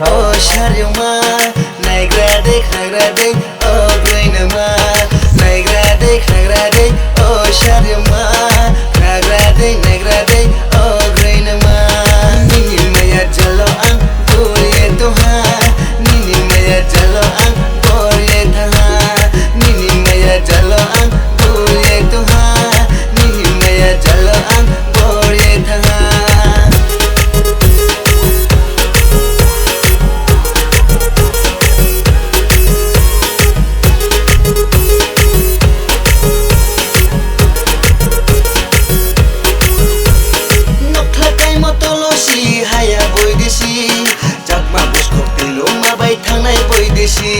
oh sharyoma naigradek oh grainama naigradek oh sharyoma naigradek oh grainama nini maya jalo ang puriye toha nini maya jalo ang puriye tha nini maya jalo ang puriye toha nini maya jalo ang puriye tha थांनाय बैदेशी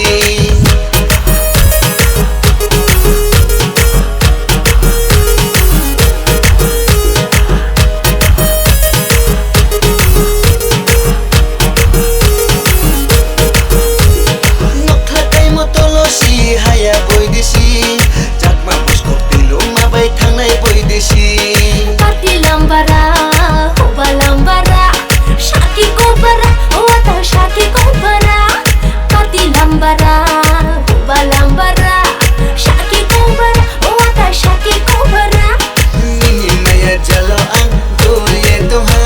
नखलाय मतलसी हाया बैदेशी जाकमा बुसको pillow माबाय थांनाय बैदेशी पाटी लम्बारा होबा लम्बारा शाकी cobra होता शाकी cobra lambara hoba lambara shaki kobara ota shaki kobara nini maya jalo ang puriye toha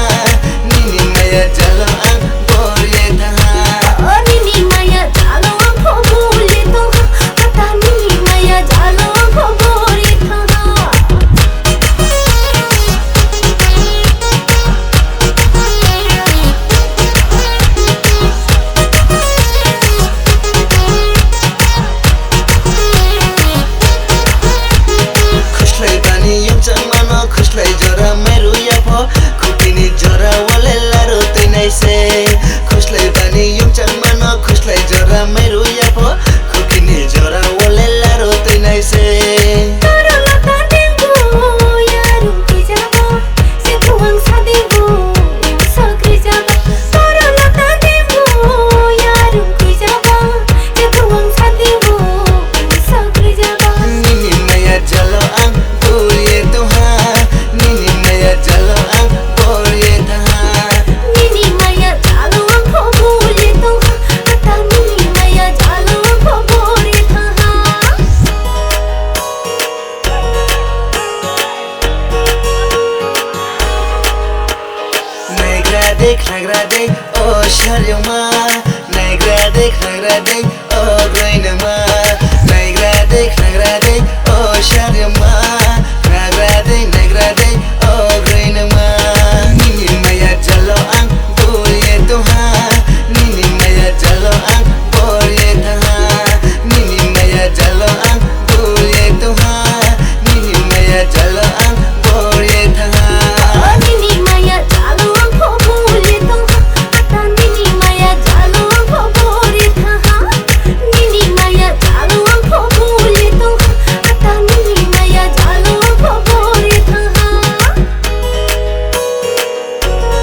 nini maya jalo ang puriye tha oh nini maya jalo ang puriye toha ata nini maya jalo ang puriye tha खुशलाई जरा मेरो याफो खुकिनी जरा वाले लारो तैनाइ से खुशलाई बानी युमचन मानो खुशलाई जरा मेरो याफो खुकिनी जरा वाले लारो तैनाइ से तारा लता देबो यारु के जाबो से तुवंग सादेबो सक्रि जाबो तारा लता देबो यारु के जाबो से तुवंग सादेबो सक्रि जाबो nini maya jalo ang puriye toha nini maya jalo ang puriye tha nini maya jalo ang puriye toha ata nini maya jalo ang puriye tha naigradek oh sharyoma naigradek oh grainama